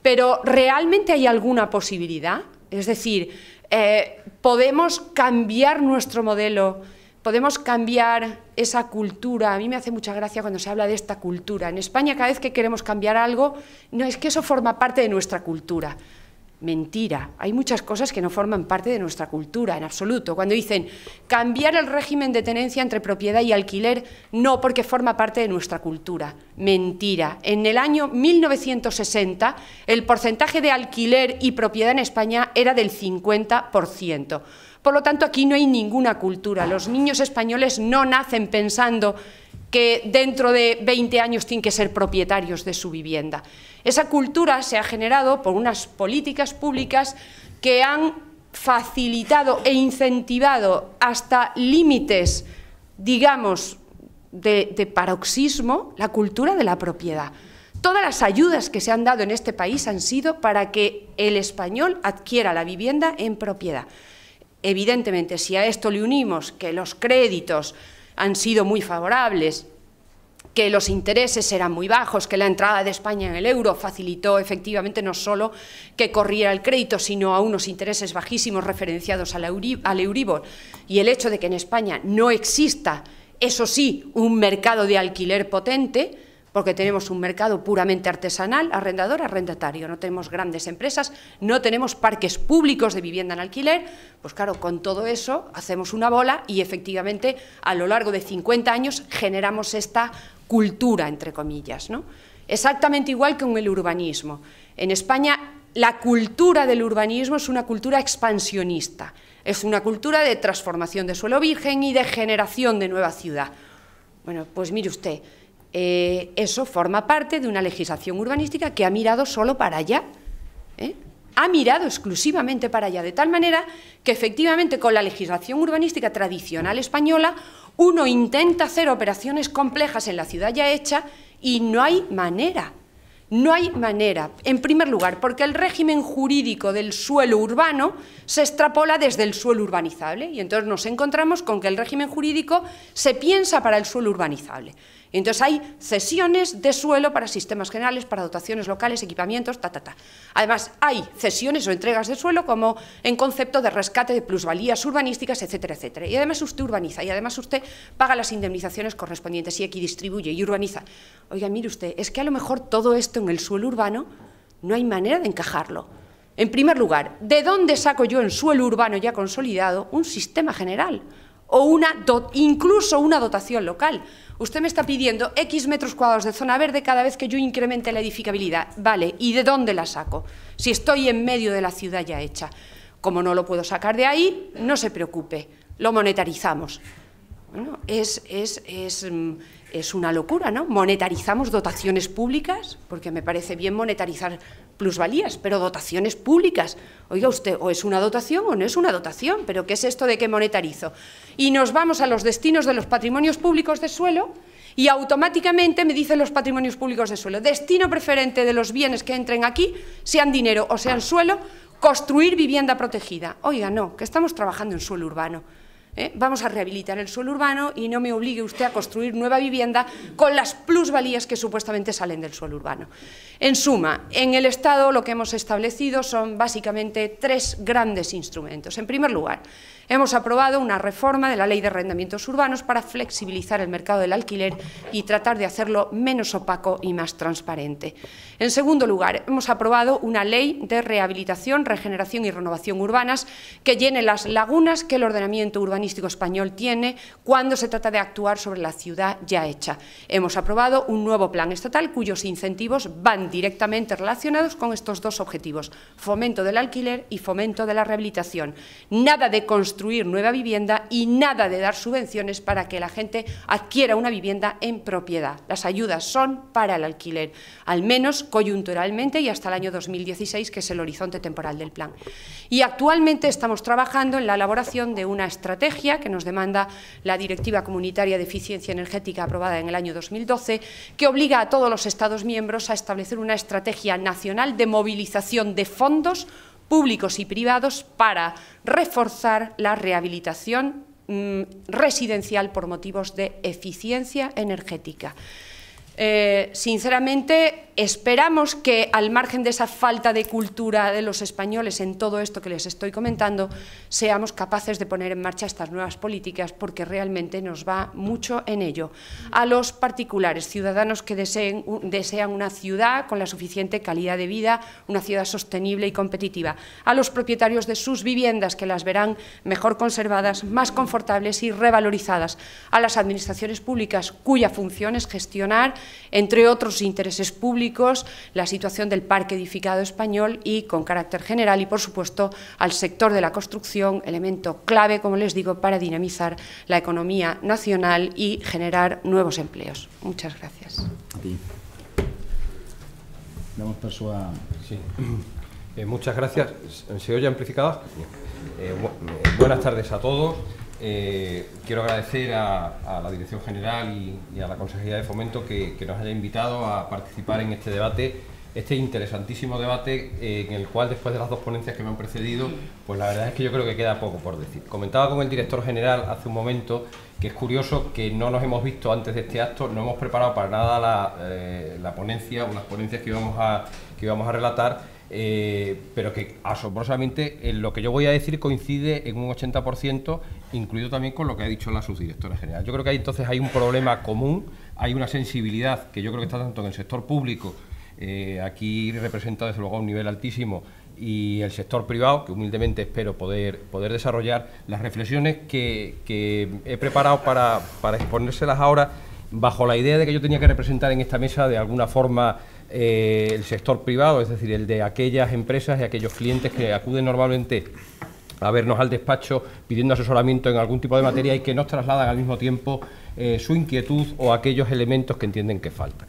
pero ¿realmente hay alguna posibilidad? Es decir, ¿podemos cambiar nuestro modelo? ¿Podemos cambiar esa cultura? A mí me hace mucha gracia cuando se habla de esta cultura. En España, cada vez que queremos cambiar algo, no es que eso forma parte de nuestra cultura. Mentira, hay muchas cosas que no forman parte de nuestra cultura, en absoluto. Cuando dicen cambiar el régimen de tenencia entre propiedad y alquiler, no, porque forma parte de nuestra cultura. Mentira. En el año 1960, el porcentaje de alquiler y propiedad en España era del 50%. Por lo tanto, aquí no hay ninguna cultura. Los niños españoles no nacen pensando que dentro de 20 años tienen que ser propietarios de su vivienda. Esa cultura se ha generado por unas políticas públicas que han facilitado e incentivado hasta límites, digamos, de paroxismo, la cultura de la propiedad. Todas las ayudas que se han dado en este país han sido para que el español adquiera la vivienda en propiedad. Evidentemente, si a esto le unimos que los créditos han sido muy favorables, que los intereses eran muy bajos, que la entrada de España en el euro facilitó efectivamente no solo que corriera el crédito, sino a unos intereses bajísimos referenciados al Euribor, y el hecho de que en España no exista, eso sí, un mercado de alquiler potente, porque tenemos un mercado puramente artesanal, arrendador, arrendatario, no tenemos grandes empresas, no tenemos parques públicos de vivienda en alquiler, pues claro, con todo eso hacemos una bola y efectivamente a lo largo de 50 años generamos esta cultura, entre comillas, ¿no? Exactamente igual que con el urbanismo. En España la cultura del urbanismo es una cultura expansionista, es una cultura de transformación de suelo virgen y de generación de nueva ciudad. Bueno, pues mire usted, eso forma parte de una legislación urbanística que ha mirado solo para allá, ha mirado exclusivamente para allá, de tal manera que efectivamente con la legislación urbanística tradicional española uno intenta hacer operaciones complejas en la ciudad ya hecha y no hay manera. No hay manera, en primer lugar, porque el régimen jurídico del suelo urbano se extrapola desde el suelo urbanizable y entonces nos encontramos con que el régimen jurídico se piensa para el suelo urbanizable. Y entonces hay cesiones de suelo para sistemas generales, para dotaciones locales, equipamientos, Además, hay cesiones o entregas de suelo como en concepto de rescate de plusvalías urbanísticas, etcétera, etcétera. Y además usted urbaniza, y además usted paga las indemnizaciones correspondientes y equidistribuye y urbaniza. Oiga, mire usted, es que a lo mejor todo esto en el suelo urbano no hay manera de encajarlo. En primer lugar, ¿de dónde saco yo en suelo urbano ya consolidado un sistema general? O incluso una dotación local. Usted me está pidiendo X metros cuadrados de zona verde cada vez que yo incremente la edificabilidad. Vale, ¿y de dónde la saco? Si estoy en medio de la ciudad ya hecha. Como no lo puedo sacar de ahí, no se preocupe, lo monetarizamos. Bueno, es una locura, ¿no? Monetarizamos dotaciones públicas, porque me parece bien monetarizar plusvalías, pero dotaciones públicas. Oiga usted, o es una dotación o no es una dotación, pero ¿qué es esto de que monetarizo? Y nos vamos a los destinos de los patrimonios públicos de suelo y automáticamente me dicen los patrimonios públicos de suelo, destino preferente de los bienes que entren aquí, sean dinero o sean suelo, construir vivienda protegida. Oiga, no, que estamos trabajando en suelo urbano. Vamos a rehabilitar el suelo urbano y no me obligue usted a construir nueva vivienda con las plusvalías que supuestamente salen del suelo urbano. En suma, en el Estado lo que hemos establecido son básicamente 3 grandes instrumentos. En primer lugar, hemos aprobado una reforma de la Ley de Arrendamientos Urbanos para flexibilizar el mercado del alquiler y tratar de hacerlo menos opaco y más transparente. En segundo lugar, hemos aprobado una ley de rehabilitación, regeneración y renovación urbanas que llene las lagunas que el ordenamiento urbanístico español tiene cuando se trata de actuar sobre la ciudad ya hecha. Hemos aprobado un nuevo plan estatal cuyos incentivos van directamente relacionados con estos 2 objetivos: fomento del alquiler y fomento de la rehabilitación. Nada de construir nueva vivienda y nada de dar subvenciones para que la gente adquiera una vivienda en propiedad. Las ayudas son para el alquiler, al menos coyunturalmente y hasta el año 2016, que es el horizonte temporal del plan. Y actualmente estamos trabajando en la elaboración de una estrategia que nos demanda la Directiva Comunitaria de Eficiencia Energética aprobada en el año 2012, que obliga a todos los Estados miembros a establecer una estrategia nacional de movilización de fondos públicos y privados para reforzar la rehabilitación residencial por motivos de eficiencia energética. Sinceramente, esperamos que, al margen de esa falta de cultura de los españoles en todo esto que les estoy comentando, seamos capaces de poner en marcha estas nuevas políticas, porque realmente nos va mucho en ello. A los particulares, ciudadanos que desean una ciudad con la suficiente calidad de vida, una ciudad sostenible y competitiva. A los propietarios de sus viviendas, que las verán mejor conservadas, más confortables y revalorizadas. A las administraciones públicas, cuya función es gestionar, entre otros intereses públicos, la situación del parque edificado español y con carácter general, y por supuesto al sector de la construcción, elemento clave, como les digo, para dinamizar la economía nacional y generar nuevos empleos. Muchas gracias. A ti. Damos paso a... Sí. Muchas gracias. ¿Se oye amplificada? Buenas tardes a todos. Quiero agradecer a la Dirección General y a la Consejería de Fomento que nos haya invitado a participar en este debate, este interesantísimo debate en el cual, después de las 2 ponencias que me han precedido, pues la verdad es que yo creo que queda poco por decir. Comentaba con el director general hace un momento que es curioso que no nos hemos visto antes de este acto, no hemos preparado para nada la ponencia o las ponencias que íbamos a relatar, pero que asombrosamente lo que yo voy a decir coincide en un 80%, incluido también con lo que ha dicho la subdirectora general. Yo creo que entonces hay un problema común, hay una sensibilidad que yo creo que está tanto en el sector público, aquí representado desde luego a un nivel altísimo, y el sector privado, que humildemente espero poder desarrollar las reflexiones que he preparado para exponérselas ahora, bajo la idea de que yo tenía que representar en esta mesa de alguna forma el sector privado, es decir, el de aquellas empresas y aquellos clientes que acuden normalmente a vernos al despacho pidiendo asesoramiento en algún tipo de materia y que nos trasladan al mismo tiempo su inquietud o aquellos elementos que entienden que faltan.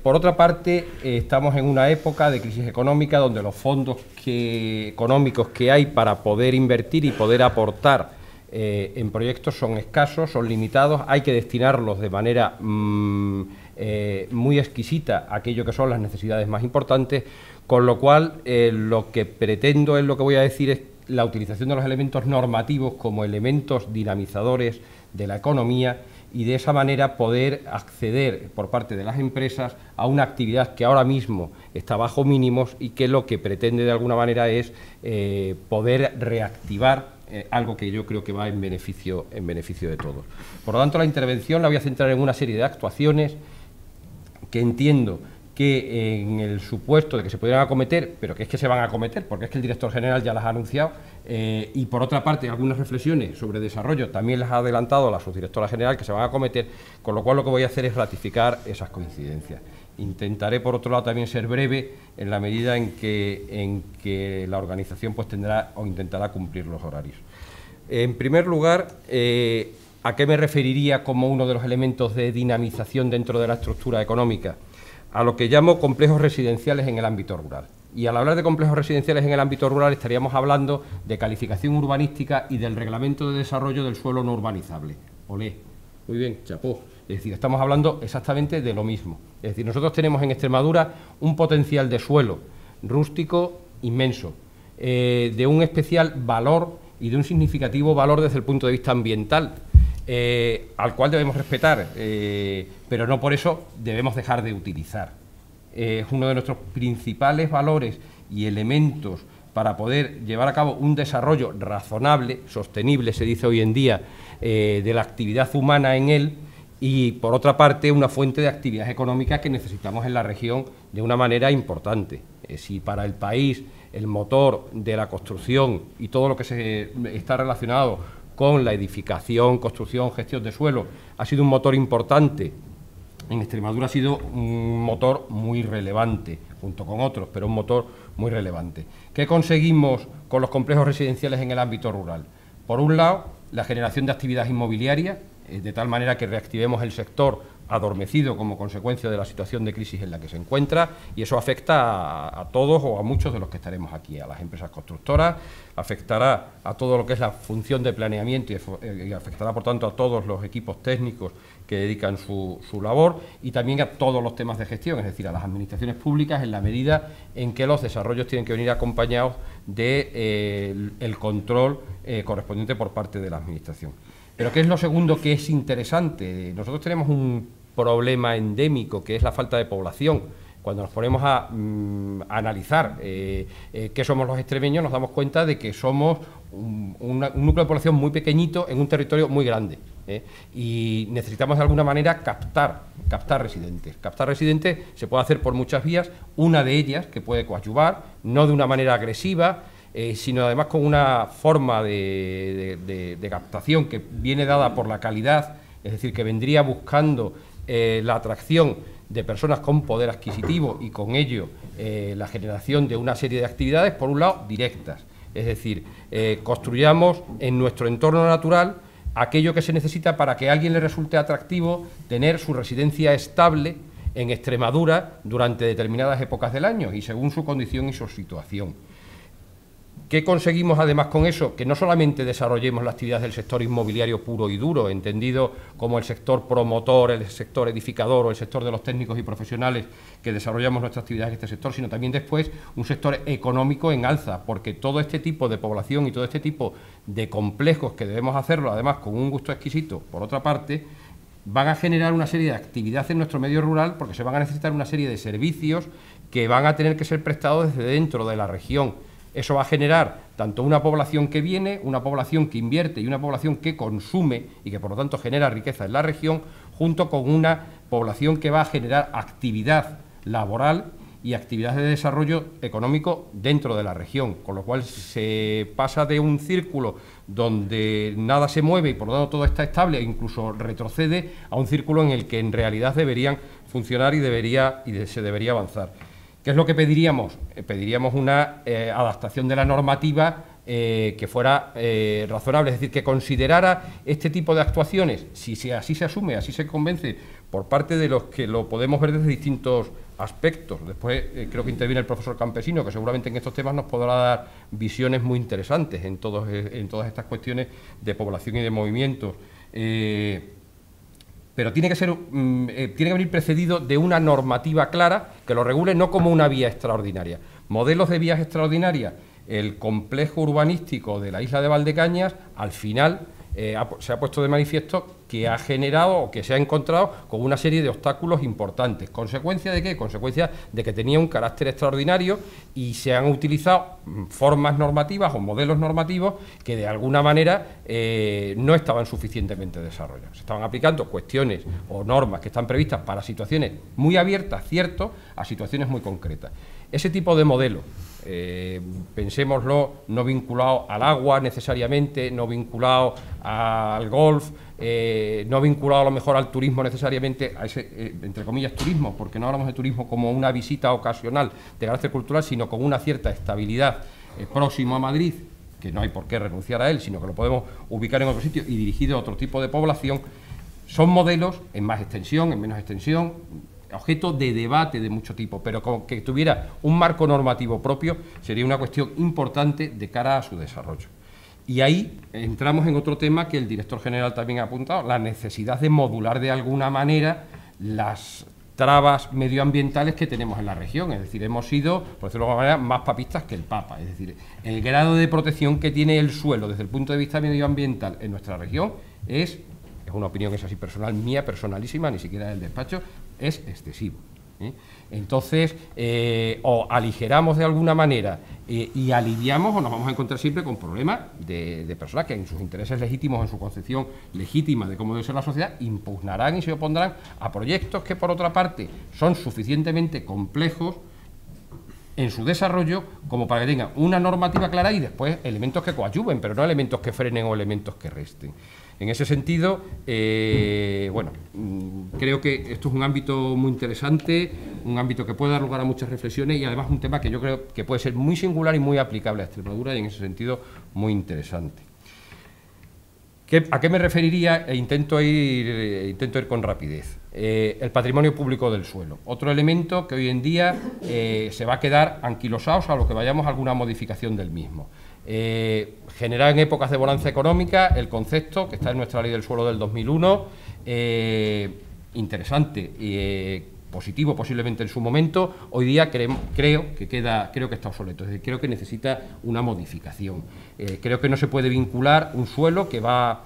Por otra parte, estamos en una época de crisis económica donde los fondos económicos que hay para poder invertir y poder aportar en proyectos son escasos, son limitados, hay que destinarlos de manera muy exquisita a aquello que son las necesidades más importantes, con lo cual lo que pretendo es lo que voy a decir es la utilización de los elementos normativos como elementos dinamizadores de la economía y de esa manera poder acceder por parte de las empresas a una actividad que ahora mismo está bajo mínimos y que lo que pretende de alguna manera es poder reactivar algo que yo creo que va en beneficio de todos. Por lo tanto, la intervención la voy a centrar en una serie de actuaciones que entiendo que en el supuesto de que se pudieran acometer, pero que es que se van a acometer, porque es que el director general ya las ha anunciado, y por otra parte algunas reflexiones sobre desarrollo también las ha adelantado la subdirectora general, que se van a acometer, con lo cual lo que voy a hacer es ratificar esas coincidencias. Intentaré, por otro lado, también ser breve en la medida en que la organización pues tendrá o intentará cumplir los horarios. En primer lugar, ¿a qué me referiría como uno de los elementos de dinamización dentro de la estructura económica? A lo que llamo complejos residenciales en el ámbito rural. Y al hablar de complejos residenciales en el ámbito rural estaríamos hablando de calificación urbanística y del reglamento de desarrollo del suelo no urbanizable. Olé, muy bien, chapó. Es decir, estamos hablando exactamente de lo mismo. Es decir, nosotros tenemos en Extremadura un potencial de suelo rústico inmenso, de un especial valor y de un significativo valor desde el punto de vista ambiental, al cual debemos respetar, pero no por eso debemos dejar de utilizar. Es uno de nuestros principales valores y elementos para poder llevar a cabo un desarrollo razonable, sostenible, se dice hoy en día, de la actividad humana en él, y por otra parte una fuente de actividad económica que necesitamos en la región de una manera importante. Si para el país el motor de la construcción y todo lo que se está relacionado con la edificación, construcción, gestión de suelo ha sido un motor importante, en Extremadura ha sido un motor muy relevante, junto con otros, pero un motor muy relevante. ¿Qué conseguimos con los complejos residenciales en el ámbito rural? Por un lado, la generación de actividad inmobiliaria, de tal manera que reactivemos el sector adormecido como consecuencia de la situación de crisis en la que se encuentra, y eso afecta a todos o a muchos de los que estaremos aquí, a las empresas constructoras, afectará a todo lo que es la función de planeamiento y afectará, por tanto, a todos los equipos técnicos que dedican su labor, y también a todos los temas de gestión, es decir, a las administraciones públicas, en la medida en que los desarrollos tienen que venir acompañados del control correspondiente por parte de la administración. Pero ¿qué es lo segundo que es interesante? Nosotros tenemos un problema endémico, que es la falta de población. Cuando nos ponemos a analizar qué somos los extremeños, nos damos cuenta de que somos un núcleo de población muy pequeñito en un territorio muy grande, y necesitamos de alguna manera captar residentes. Captar residentes se puede hacer por muchas vías, una de ellas que puede coadyuvar, no de una manera agresiva, sino además con una forma de captación que viene dada por la calidad, es decir, que vendría buscando la atracción de personas con poder adquisitivo y con ello la generación de una serie de actividades, por un lado, directas. Es decir, construyamos en nuestro entorno natural aquello que se necesita para que a alguien le resulte atractivo tener su residencia estable en Extremadura durante determinadas épocas del año y según su condición y su situación. ¿Qué conseguimos además con eso? Que no solamente desarrollemos la actividad del sector inmobiliario puro y duro, entendido como el sector promotor, el sector edificador o el sector de los técnicos y profesionales que desarrollamos nuestra actividad en este sector, sino también después un sector económico en alza, porque todo este tipo de población y todo este tipo de complejos que debemos hacerlo, además con un gusto exquisito, por otra parte, van a generar una serie de actividades en nuestro medio rural, porque se van a necesitar una serie de servicios que van a tener que ser prestados desde dentro de la región. Eso va a generar tanto una población que viene, una población que invierte y una población que consume y que por lo tanto genera riqueza en la región, junto con una población que va a generar actividad laboral y actividades de desarrollo económico dentro de la región, con lo cual se pasa de un círculo donde nada se mueve y por lo tanto todo está estable e incluso retrocede a un círculo en el que en realidad deberían funcionar y se debería avanzar. ¿Qué es lo que pediríamos? Pediríamos una adaptación de la normativa que fuera razonable, es decir, que considerara este tipo de actuaciones, si así se asume, así se convence por parte de los que lo podemos ver desde distintos aspectos. Después creo que interviene el profesor Campesino, que seguramente en estos temas nos podrá dar visiones muy interesantes en todas estas cuestiones de población y de movimientos. Pero tiene que venir precedido de una normativa clara que lo regule no como una vía extraordinaria. Modelos de vías extraordinarias, el complejo urbanístico de la isla de Valdecañas, al final se ha puesto de manifiesto que ha generado o que se ha encontrado con una serie de obstáculos importantes. ¿Consecuencia de qué? Consecuencia de que tenía un carácter extraordinario y se han utilizado formas normativas o modelos normativos que de alguna manera no estaban suficientemente desarrollados. Se estaban aplicando cuestiones o normas que están previstas para situaciones muy abiertas, cierto, a situaciones muy concretas. Ese tipo de modelo, pensémoslo, no vinculado al agua necesariamente, no vinculado al golf, no vinculado a lo mejor al turismo necesariamente, a ese, entre comillas, turismo, porque no hablamos de turismo como una visita ocasional de carácter cultural, sino con una cierta estabilidad próximo a Madrid, que no hay por qué renunciar a él, sino que lo podemos ubicar en otro sitio y dirigido a otro tipo de población. Son modelos en más extensión, en menos extensión, objeto de debate de mucho tipo, pero con que tuviera un marco normativo propio sería una cuestión importante de cara a su desarrollo. Y ahí entramos en otro tema que el director general también ha apuntado, la necesidad de modular de alguna manera las trabas medioambientales que tenemos en la región. Es decir, hemos sido, por decirlo de alguna manera, más papistas que el Papa. Es decir, el grado de protección que tiene el suelo desde el punto de vista medioambiental en nuestra región es una opinión que es así personal, mía, personalísima, ni siquiera del despacho, es excesivo. Entonces, o aligeramos de alguna manera y aliviamos, o nos vamos a encontrar siempre con problemas de personas que en sus intereses legítimos, en su concepción legítima de cómo debe ser la sociedad, impugnarán y se opondrán a proyectos que, por otra parte, son suficientemente complejos en su desarrollo como para que tengan una normativa clara y después elementos que coadyuven, pero no elementos que frenen o elementos que resten. En ese sentido, bueno, creo que esto es un ámbito muy interesante, un ámbito que puede dar lugar a muchas reflexiones y además un tema que yo creo que puede ser muy singular y muy aplicable a Extremadura y en ese sentido muy interesante. ¿A qué me referiría? Intento ir con rapidez. El patrimonio público del suelo. Otro elemento que hoy en día se va a quedar anquilosados a lo que vayamos a alguna modificación del mismo. Generar en épocas de bonanza económica el concepto que está en nuestra ley del suelo del 2001, interesante, positivo posiblemente en su momento, hoy día creo que está obsoleto, es decir, creo que necesita una modificación. Creo que no se puede vincular un suelo que va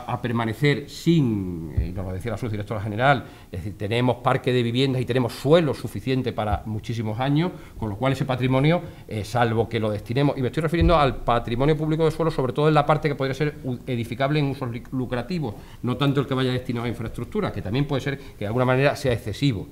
a permanecer sin, y nos lo decía la subdirectora general, es decir, tenemos parque de viviendas y tenemos suelo suficiente para muchísimos años, con lo cual ese patrimonio, salvo que lo destinemos, y me estoy refiriendo al patrimonio público de suelo, sobre todo en la parte que podría ser edificable en usos lucrativos, no tanto el que vaya destinado a infraestructura, que también puede ser que de alguna manera sea excesivo,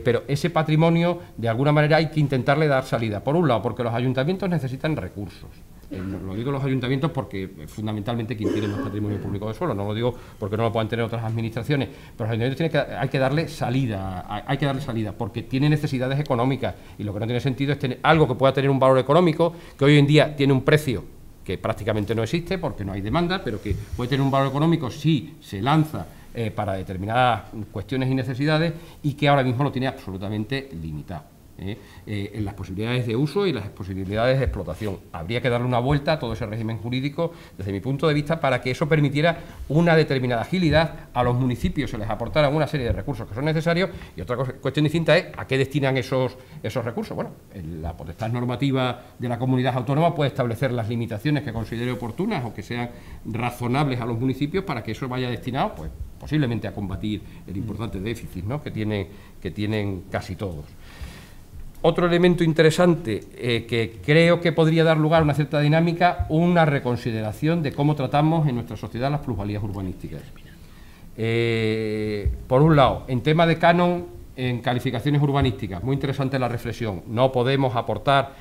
pero ese patrimonio, de alguna manera, hay que intentarle dar salida. Por un lado, porque los ayuntamientos necesitan recursos. Lo digo los ayuntamientos porque fundamentalmente quien tiene más patrimonio público de suelo, no lo digo porque no lo puedan tener otras administraciones, pero los ayuntamientos hay que darle salida, porque tiene necesidades económicas y lo que no tiene sentido es tener algo que pueda tener un valor económico, que hoy en día tiene un precio que prácticamente no existe porque no hay demanda, pero que puede tener un valor económico si se lanza para determinadas cuestiones y necesidades y que ahora mismo lo tiene absolutamente limitado. En las posibilidades de uso y las posibilidades de explotación. Habría que darle una vuelta a todo ese régimen jurídico desde mi punto de vista para que eso permitiera una determinada agilidad, a los municipios se les aportaran una serie de recursos que son necesarios y otra cuestión distinta es a qué destinan esos recursos. Bueno, la potestad normativa de la comunidad autónoma puede establecer las limitaciones que considere oportunas o que sean razonables a los municipios para que eso vaya destinado, pues posiblemente a combatir el importante déficit, ¿no?, que tienen casi todos. Otro elemento interesante que creo que podría dar lugar a una cierta dinámica, una reconsideración de cómo tratamos en nuestra sociedad las plusvalías urbanísticas. Por un lado, en tema de canon en calificaciones urbanísticas, muy interesante la reflexión, no podemos aportar,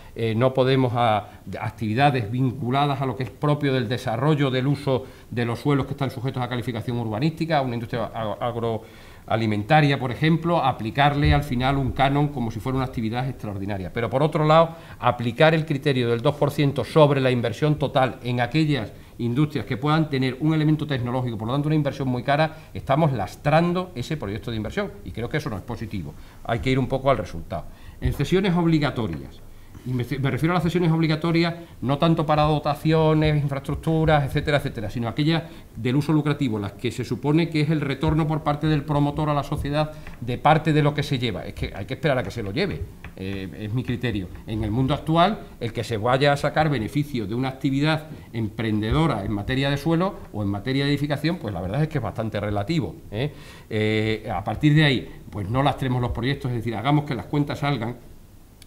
actividades vinculadas a lo que es propio del desarrollo del uso de los suelos que están sujetos a calificación urbanística, una industria agroalimentaria, por ejemplo, aplicarle al final un canon como si fuera una actividad extraordinaria. Pero, por otro lado, aplicar el criterio del 2% sobre la inversión total en aquellas industrias que puedan tener un elemento tecnológico, por lo tanto una inversión muy cara, estamos lastrando ese proyecto de inversión y creo que eso no es positivo. Hay que ir un poco al resultado. En cesiones obligatorias, y me refiero a las cesiones obligatorias no tanto para dotaciones, infraestructuras, etcétera, etcétera, sino aquellas del uso lucrativo, las que se supone que es el retorno por parte del promotor a la sociedad de parte de lo que se lleva. Es que hay que esperar a que se lo lleve, es mi criterio. En el mundo actual, el que se vaya a sacar beneficio de una actividad emprendedora en materia de suelo o en materia de edificación, pues la verdad es que es bastante relativo. A partir de ahí, pues no lastremos los proyectos, es decir, hagamos que las cuentas salgan.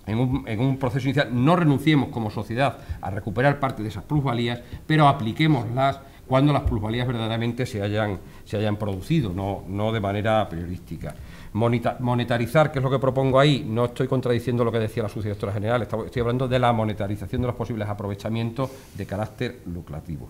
En un proceso inicial no renunciemos como sociedad a recuperar parte de esas plusvalías, pero apliquémoslas cuando las plusvalías verdaderamente se hayan producido, no de manera periodística. Monetarizar, que es lo que propongo ahí, no estoy contradiciendo lo que decía la subdirectora general, estoy hablando de la monetarización de los posibles aprovechamientos de carácter lucrativo.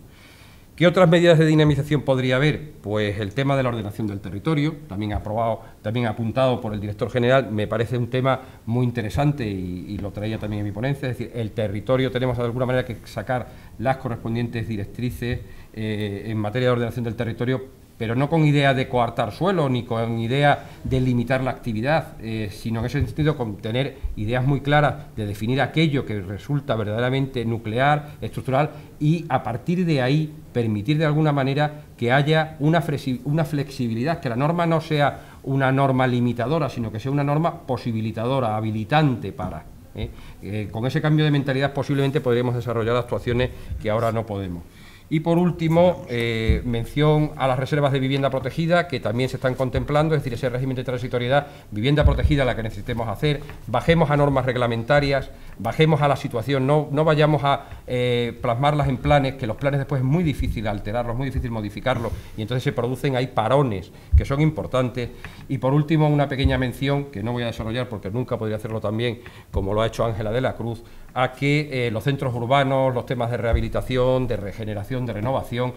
¿Qué otras medidas de dinamización podría haber? Pues el tema de la ordenación del territorio, también apuntado por el director general, me parece un tema muy interesante y lo traía también en mi ponencia, es decir, el territorio tenemos de alguna manera que sacar las correspondientes directrices en materia de ordenación del territorio pero no con idea de coartar suelo ni con idea de limitar la actividad, sino en ese sentido con tener ideas muy claras de definir aquello que resulta verdaderamente nuclear, estructural, y a partir de ahí permitir de alguna manera que haya una flexibilidad, que la norma no sea una norma limitadora, sino que sea una norma posibilitadora, habilitante para. Con ese cambio de mentalidad posiblemente podríamos desarrollar actuaciones que ahora no podemos. Y por último, mención a las reservas de vivienda protegida, que también se están contemplando, es decir, ese régimen de transitoriedad, vivienda protegida la que necesitemos hacer, bajemos a normas reglamentarias, bajemos a la situación, no vayamos a plasmarlas en planes, que los planes después es muy difícil alterarlos, muy difícil modificarlos, y entonces se producen ahí parones que son importantes. Y por último, una pequeña mención, que no voy a desarrollar porque nunca podría hacerlo tan bien como lo ha hecho Ángela de la Cruz, a que los centros urbanos, los temas de rehabilitación, de regeneración, de renovación,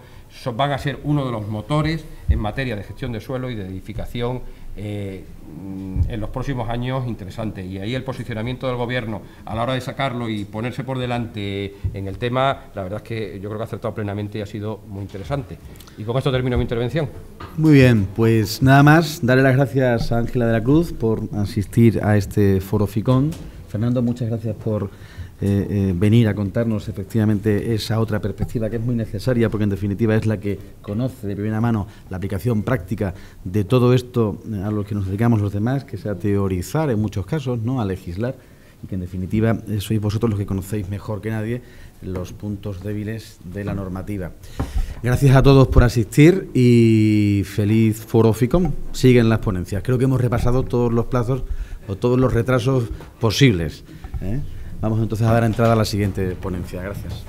van a ser uno de los motores en materia de gestión de suelo y de edificación en los próximos años interesantes. Y ahí el posicionamiento del Gobierno a la hora de sacarlo y ponerse por delante en el tema, la verdad es que yo creo que ha acertado plenamente y ha sido muy interesante. Y con esto termino mi intervención. Muy bien, pues nada más, darle las gracias a Ángela de la Cruz por asistir a este foro FICON. Fernando, muchas gracias por venir a contarnos efectivamente esa otra perspectiva que es muy necesaria, porque en definitiva es la que conoce de primera mano la aplicación práctica de todo esto a lo que nos dedicamos los demás, que es a teorizar en muchos casos, ¿no?, a legislar, y que en definitiva sois vosotros los que conocéis mejor que nadie los puntos débiles de la normativa. Gracias a todos por asistir y feliz foro FICON. Siguen las ponencias. Creo que hemos repasado todos los plazos o todos los retrasos posibles, ¿eh? Vamos entonces a dar entrada a la siguiente ponencia. Gracias.